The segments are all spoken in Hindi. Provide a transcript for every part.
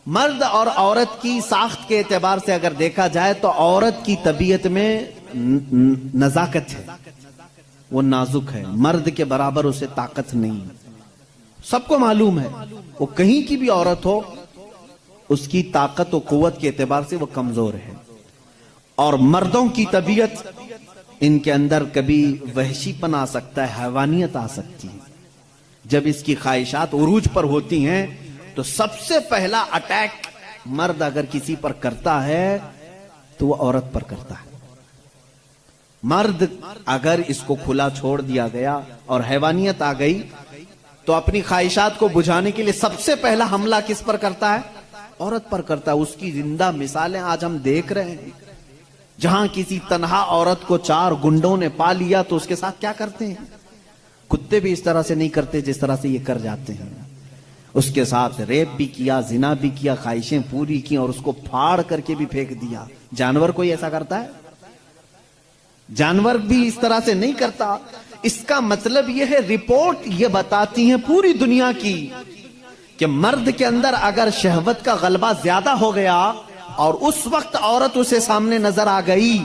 मर्द और औरत की साख्त के एतबार से अगर देखा जाए तो औरत की तबीयत में नजाकत है, वो नाजुक है, मर्द के बराबर उसे ताकत नहीं। सबको मालूम है वो कहीं की भी औरत हो, उसकी ताकत और कुव्वत के एतबार से वो कमजोर है। और मर्दों की तबीयत, इनके अंदर कभी वहशीपन आ सकता है, हैवानियत आ सकती है। जब इसकी ख्वाहिशात उरूज पर होती हैं तो सबसे पहला अटैक मर्द अगर किसी पर करता है तो वो औरत पर करता है। मर्द अगर इसको खुला छोड़ दिया गया और हैवानियत आ गई तो अपनी ख्वाहिशात को बुझाने के लिए सबसे पहला हमला किस पर करता है? औरत पर करता है। उसकी जिंदा मिसालें आज हम देख रहे हैं। जहां किसी तन्हा औरत को 4 गुंडों ने पा लिया तो उसके साथ क्या करते हैं? कुत्ते भी इस तरह से नहीं करते जिस तरह से ये कर जाते हैं। उसके साथ रेप भी किया, जिना भी किया, ख्वाहिशें पूरी की और उसको फाड़ करके भी फेंक दिया। जानवर कोई ऐसा करता है? जानवर भी इस तरह से नहीं करता। इसका मतलब यह है, रिपोर्ट ये बताती है पूरी दुनिया की कि मर्द के अंदर अगर शहवत का गलबा ज्यादा हो गया और उस वक्त औरत उसे सामने नजर आ गई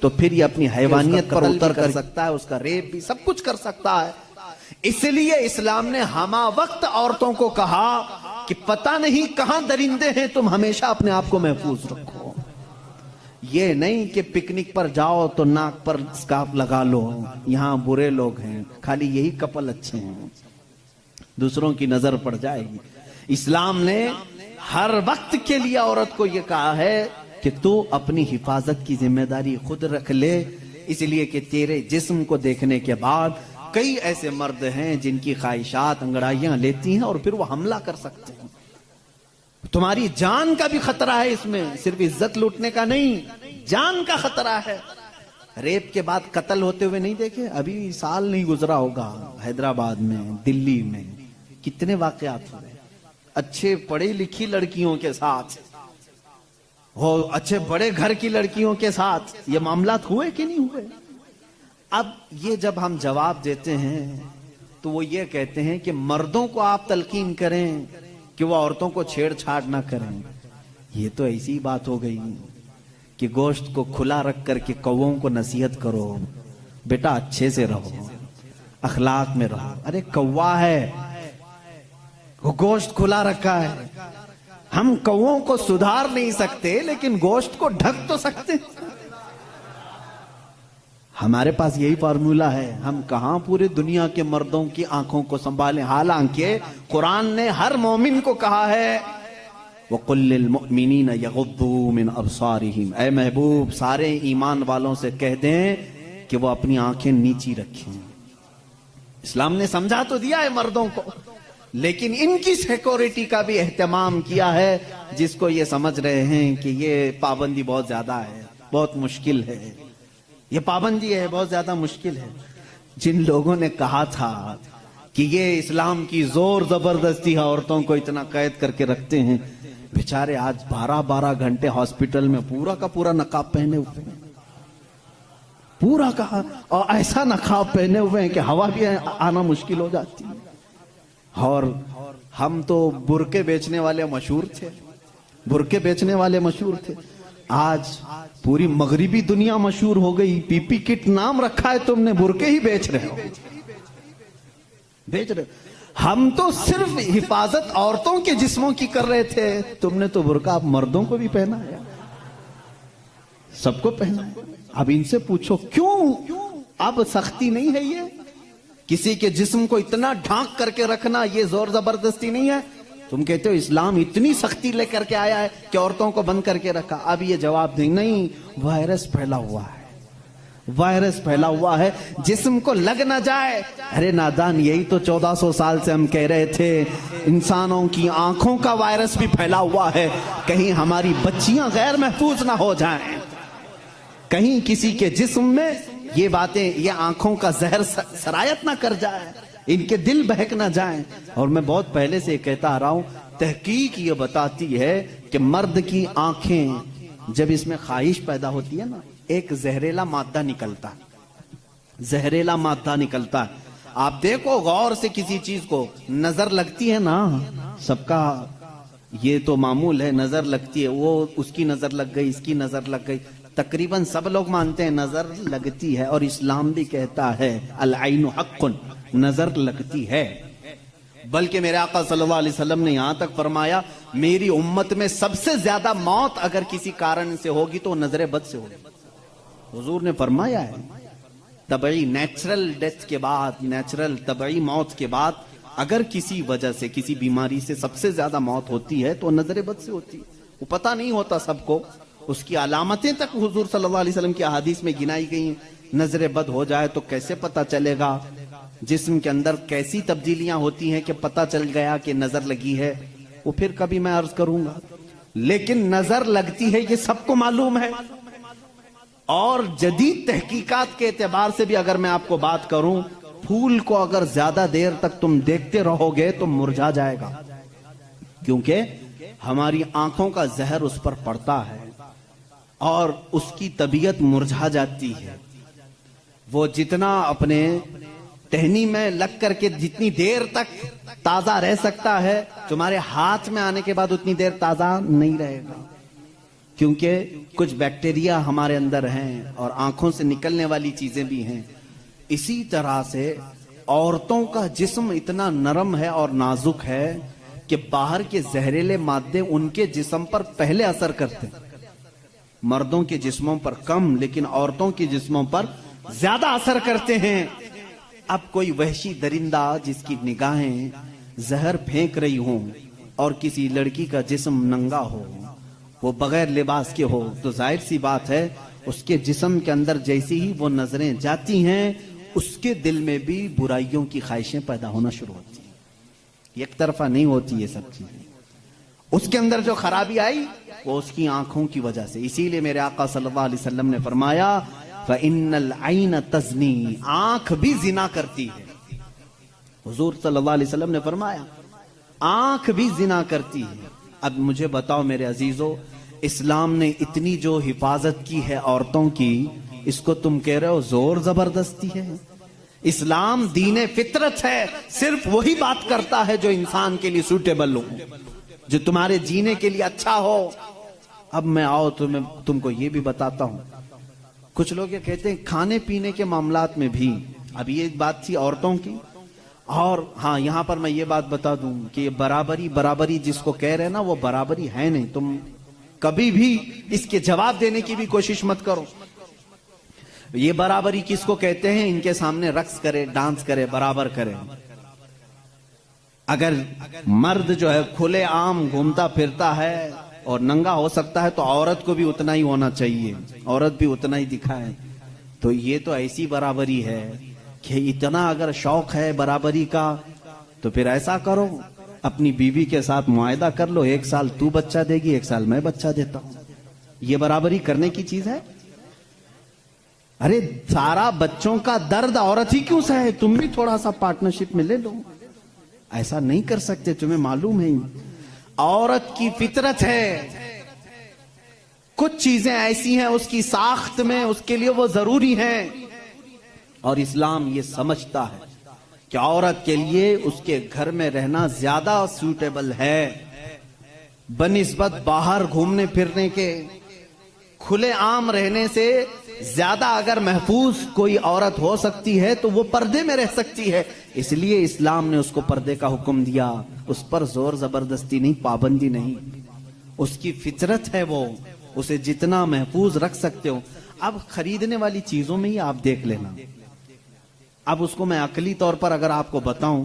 तो फिर ये अपनी हैवानियत पर उतर कर सकता है, उसका रेप भी सब कुछ कर सकता है। इसलिए इस्लाम ने हमा वक्त औरतों को कहा कि पता नहीं कहां दरिंदे हैं, तुम हमेशा अपने आप को महफूज रखो। ये नहीं कि पिकनिक पर जाओ तो नाक पर स्कार्फ लगा लो, यहां बुरे लोग हैं, खाली यही कपल अच्छे हैं, दूसरों की नजर पड़ जाएगी। इस्लाम ने हर वक्त के लिए औरत को यह कहा है कि तू अपनी हिफाजत की जिम्मेदारी खुद रख ले, इसलिए कि तेरे जिस्म को देखने के बाद कई ऐसे मर्द हैं जिनकी ख्वाहिशात अंगड़ाइयां लेती हैं और फिर वो हमला कर सकते हैं। तुम्हारी जान का भी खतरा है इसमें, सिर्फ इज्जत लूटने का नहीं, जान का खतरा है। रेप के बाद कत्ल होते हुए नहीं देखे? अभी साल नहीं गुजरा होगा, हैदराबाद में, दिल्ली में कितने वाकयात हुए अच्छे पढ़ी लिखी लड़कियों के साथ, हो अच्छे बड़े घर की लड़कियों के साथ ये मामलात हुए कि नहीं हुए? अब ये जब हम जवाब देते हैं तो वो ये कहते हैं कि मर्दों को आप तलकीन करें कि वो औरतों को छेड़छाड़ ना करें। ये तो ऐसी बात हो गई कि गोश्त को खुला रख करके कौवों को नसीहत करो, बेटा अच्छे से रहो, अखलाक में रहो। अरे कौवा है, वो गोश्त खुला रखा है। हम कौवों को सुधार नहीं सकते लेकिन गोश्त को ढक तो सकते। हमारे पास यही फार्मूला है। हम कहां पूरे दुनिया के मर्दों की आंखों को संभालें। हालांकि कुरान ने हर मोमिन को कहा है वकुल्लिल मुमिनीन यगुद्दू मिन अबसारिहिम, ऐ महबूब सारे ईमान वालों से कह दें कि वो अपनी आंखें नीची रखें। इस्लाम ने समझा तो दिया है मर्दों को, लेकिन इनकी सिक्योरिटी का भी एहतमाम किया है, जिसको ये समझ रहे हैं कि ये पाबंदी बहुत ज्यादा है, बहुत मुश्किल है, ये पाबंदी है बहुत ज्यादा मुश्किल है। जिन लोगों ने कहा था कि ये इस्लाम की जोर जबरदस्ती है, औरतों को इतना कैद करके रखते हैं, बेचारे आज 12-12 घंटे हॉस्पिटल में पूरा का पूरा नकाब पहने हुए हैं, पूरा का, और ऐसा नकाब पहने हुए हैं कि हवा भी आना मुश्किल हो जाती है। और हम तो बुरके बेचने वाले मशहूर थे, बुरके बेचने वाले मशहूर थे। आज पूरी मगरिबी दुनिया मशहूर हो गई। पीपी किट नाम रखा है तुमने, बुरके ही बेच रहे हो, बेच रहे हो। हम तो सिर्फ हिफाजत औरतों के जिस्मों की कर रहे थे, तुमने तो बुरका आप मर्दों को भी पहना है, सबको पहना है। अब इनसे पूछो क्यों अब सख्ती नहीं है? ये किसी के जिस्म को इतना ढांक करके रखना ये जोर जबरदस्ती नहीं है? तुम कहते हो इस्लाम इतनी सख्ती लेकर के आया है कि औरतों को बंद करके रखा। अब ये जवाब दें, नहीं, वायरस फैला हुआ है, वायरस फैला हुआ है, जिस्म को लग ना जाए। अरे नादान, यही तो 1400 साल से हम कह रहे थे, इंसानों की आंखों का वायरस भी फैला हुआ है, कहीं हमारी बच्चियां गैर महफूज ना हो जाएं, कहीं किसी के जिस्म में ये बातें, ये आंखों का जहर सरायत ना कर जाए, इनके दिल बहक ना जाएं। और मैं बहुत पहले से कहता आ रहा हूं, तहकीक ये बताती है कि मर्द की आंखें जब इसमें ख्वाहिश पैदा होती है ना, एक जहरीला मादा निकलता है, जहरीला मादा निकलता है। आप देखो गौर से, किसी चीज को नजर लगती है ना, सबका ये तो मामूल है, नजर लगती है, वो उसकी नजर लग गई, इसकी नजर लग गई, तकरीबन सब लोग मानते हैं नजर लगती है। और इस्लाम भी कहता है अल आइनु हक्कुन, नजर लगती है। बल्कि मेरे आका सल्लल्लाहु अलैहि वसल्लम ने यहां तक फरमाया, मेरी उम्मत में सबसे ज्यादा मौत अगर किसी कारण से होगी तो नजर बद से होगी। हुजूर ने फरमाया है, तबई नेचुरल डेथ के बाद, नेचुरल तबई मौत के बाद अगर किसी वजह से, किसी बीमारी से सबसे ज्यादा मौत होती है तो नजर बद से होती है। वो पता नहीं होता सबको, उसकी अलामतें तक हुजूर सल्लल्लाहु अलैहि वसल्लम की अहादीस में गिनाई गई। नजर बद हो जाए तो कैसे पता चलेगा? जिस्म के अंदर कैसी तब्दीलियां होती हैं कि पता चल गया कि नजर लगी है, वो फिर कभी मैं अर्ज करूंगा। लेकिन नजर लगती है ये सबको मालूम है। और जदीद तहकीकात के एतबार से भी अगर मैं आपको बात करूं, फूल को अगर ज्यादा देर तक तुम देखते रहोगे तो मुरझा जाएगा, क्योंकि हमारी आंखों का जहर उस पर पड़ता है और उसकी तबीयत मुरझा जाती है। वो जितना अपने टहनी में लग करके जितनी देर तक ताजा रह सकता है, तुम्हारे हाथ में आने के बाद उतनी देर ताजा नहीं रहेगा, क्योंकि कुछ बैक्टीरिया हमारे अंदर हैं और आंखों से निकलने वाली चीजें भी हैं। इसी तरह से औरतों का जिस्म इतना नरम है और नाजुक है कि बाहर के जहरीले मादे उनके जिस्म पर पहले असर करते हैं। मर्दों के जिस्मों पर कम, लेकिन औरतों के जिस्मों पर ज्यादा असर करते हैं। अब कोई वहशी दरिंदा जिसकी निगाहें जहर फेंक रही हों और किसी लड़की का जिस्म नंगा हो, वो बगैर लिबास के हो, तो जाहिर सी बात है उसके जिस्म के अंदर जैसी ही वो नजरें जाती हैं, उसके दिल में भी बुराइयों की ख्वाहिशें पैदा होना शुरू होती हैं। एक तरफा नहीं होती ये सब चीजें। उसके अंदर जो खराबी आई वो उसकी आंखों की वजह से। इसीलिए मेरे आका सल्लल्लाहु अलैहि वसल्लम ने फरमाया, फ़इन्नल ऐन तज़नी, आंख भी जिना करती है। हुजूर सल्लल्लाहु अलैहि वसल्लम ने फरमाया आंख भी जिना करती है। अब मुझे बताओ मेरे अजीजों, इस्लाम ने इतनी जो हिफाजत की है औरतों की, इसको तुम कह रहे हो जोर जबरदस्ती है? इस्लाम दीन फितरत है, सिर्फ वही बात करता है जो इंसान के लिए सूटेबल हो, जो तुम्हारे जीने के लिए अच्छा हो। अब मैं आओ तुमको ये भी बताता हूं, कुछ लोग ये कहते हैं खाने पीने के मामलात में भी, अब ये बात थी औरतों की। और हाँ, यहां पर मैं ये बात बता दूं कि ये बराबरी जिसको कह रहे हैं ना, वो बराबरी है नहीं। तुम कभी भी इसके जवाब देने की भी कोशिश मत करो। ये बराबरी किसको कहते हैं? इनके सामने रक्स करे, डांस करे, बराबर करे। अगर मर्द जो है खुले आम घूमता फिरता है और नंगा हो सकता है, तो औरत को भी उतना ही होना चाहिए, औरत भी उतना ही दिखाए। तो ये तो ऐसी बराबरी है कि इतना अगर शौक है बराबरी का, तो फिर ऐसा करो, अपनी बीवी के साथ मुआयदा कर लो, 1 साल तू बच्चा देगी, 1 साल मैं बच्चा देता हूं। ये बराबरी करने की चीज है? अरे सारा बच्चों का दर्द औरत ही क्यों सहे, तुम भी थोड़ा सा पार्टनरशिप में ले लो। ऐसा नहीं कर सकते, तुम्हें मालूम है औरत की फितरत है। कुछ चीजें ऐसी हैं उसकी साख्त में, उसके लिए वो जरूरी हैं, और इस्लाम ये समझता है कि औरत के लिए उसके घर में रहना ज्यादा सूटेबल है बनिस्बत बाहर घूमने फिरने के। खुले आम रहने से ज्यादा अगर महफूज कोई औरत हो सकती है तो वो पर्दे में रह सकती है। इसलिए इस्लाम ने उसको पर्दे का हुक्म दिया, उस पर जोर जबरदस्ती नहीं, पाबंदी नहीं। उसकी फितरत है वो, उसे जितना महफूज रख सकते हो। अब खरीदने वाली चीजों में ही आप देख लेना। अब उसको मैं अकली तौर पर अगर आपको बताऊं,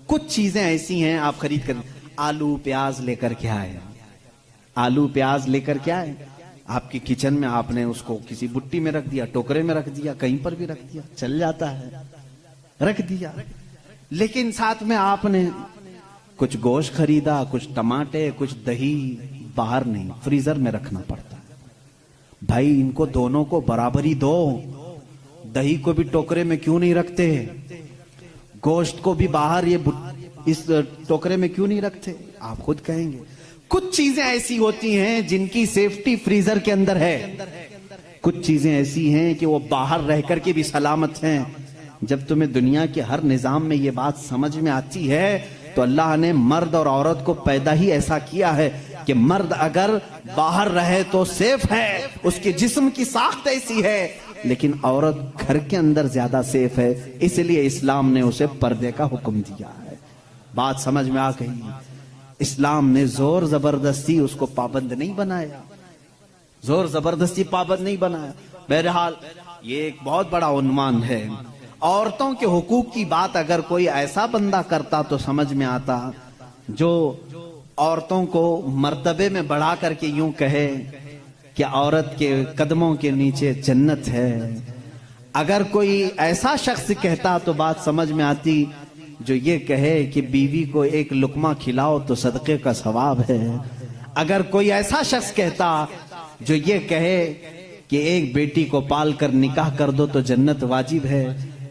कुछ चीजें ऐसी हैं आप खरीद कर, आलू प्याज लेकर के आए, आलू प्याज लेकर के आए, आपके किचन में आपने उसको किसी बुट्टी में रख दिया, टोकरे में रख दिया, कहीं पर भी रख दिया, चल जाता है, रख दिया। लेकिन साथ में आपने कुछ गोश्त खरीदा, कुछ टमाटे, कुछ दही, बाहर नहीं, फ्रीजर में रखना पड़ता है। भाई इनको दोनों को बराबरी दो। दही को भी टोकरे में क्यों नहीं रखते? गोश्त को भी बाहर ये इस टोकरे में क्यों नहीं रखते? आप खुद कहेंगे। कुछ चीजें ऐसी होती हैं जिनकी सेफ्टी फ्रीजर के अंदर है, कुछ चीजें ऐसी हैं कि वो बाहर रह करके भी सलामत हैं। जब तुम्हें दुनिया के हर निजाम में ये बात समझ में आती है तो अल्लाह ने मर्द और औरत को पैदा ही ऐसा किया है कि मर्द अगर बाहर रहे तो सेफ है, उसके जिस्म की साख्त ऐसी है, लेकिन औरत घर के अंदर ज्यादा सेफ है। इसलिए इस्लाम ने उसे पर्दे का हुक्म दिया है। बात समझ में आ गई? इस्लाम ने जोर जबरदस्ती उसको पाबंद नहीं बनाया, जोर जबरदस्ती पाबंद नहीं बनाया। बहरहाल ये एक बहुत बड़ा उन्वान है। औरतों के हुकूक की बात अगर कोई ऐसा बंदा करता तो समझ में आता जो औरतों को मर्तबे में बढ़ा करके यूं कहे कि औरत के कदमों के नीचे जन्नत है। अगर कोई ऐसा शख्स कहता तो बात समझ में आती जो ये कहे कि बीवी को एक लुकमा खिलाओ तो सदक़े का सवाब है। अगर कोई ऐसा शख्स कहता जो ये कहे कि एक बेटी को पाल कर निकाह कर दो तो जन्नत वाजिब है,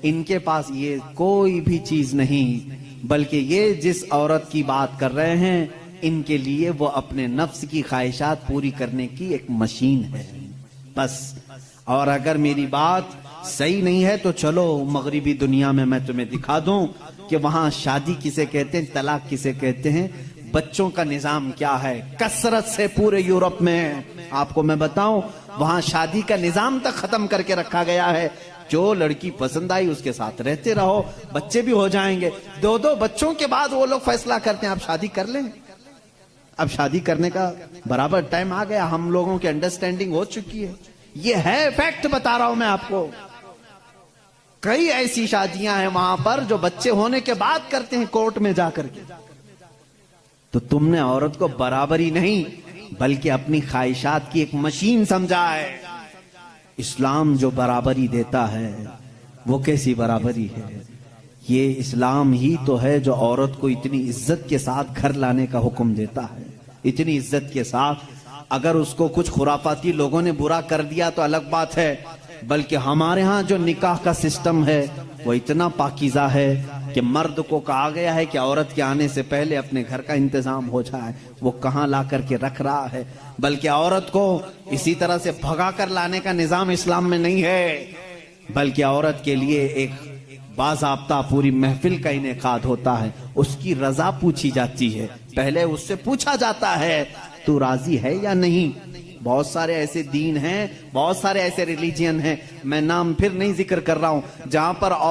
इनके पास ये कोई भी चीज नहीं, बल्कि ये जिस औरत की बात कर रहे हैं इनके लिए वो अपने नफ्स की ख्वाहिशात पूरी करने की एक मशीन है बस। और अगर मेरी बात सही नहीं है तो चलो मगरिबी दुनिया में मैं तुम्हें दिखा दूं कि वहां शादी किसे कहते हैं, तलाक किसे कहते हैं, बच्चों का निजाम क्या है। कसरत से पूरे यूरोप में आपको मैं बताऊं, वहां शादी का निजाम तक खत्म करके रखा गया है। जो लड़की पसंद आई उसके साथ रहते रहो, बच्चे भी हो जाएंगे। 2-2 बच्चों के बाद वो लोग फैसला करते हैं आप शादी कर लें। अब शादी करने का बराबर टाइम आ गया, हम लोगों की अंडरस्टैंडिंग हो चुकी है। ये है फैक्ट बता रहा हूं मैं आपको। कई ऐसी शादियां हैं वहां पर जो बच्चे होने के बाद करते हैं कोर्ट में जाकर के। तो तुमने औरत को बराबरी नहीं बल्कि अपनी ख्वाहिशात की एक मशीन समझा है। इस्लाम जो बराबरी देता है वो कैसी बराबरी है? ये इस्लाम ही तो है जो औरत को इतनी इज्जत के साथ घर लाने का हुक्म देता है, इतनी इज्जत के साथ। अगर उसको कुछ खुराफाती लोगों ने बुरा कर दिया तो अलग बात है, बल्कि हमारे यहाँ जो निकाह का सिस्टम है वो इतना पाकीज़ा है कि मर्द को कहा गया है कि औरत के आने से पहले अपने घर का इंतजाम हो जाए। वो कहाँ ला करके रख रहा है, बल्कि औरत को इसी तरह से भगा कर लाने का निजाम इस्लाम में नहीं है, बल्कि औरत के लिए एक बाज़ाब्ता पूरी महफिल का इनेकाद होता है। उसकी रजा पूछी जाती है, पहले उससे पूछा जाता है तू राजी है या नहीं। बहुत सारे ऐसे दीन हैं, बहुत सारे ऐसे रिलीजियन हैं, मैं नाम फिर नहीं जिक्र कर रहा हूं, जहां पर और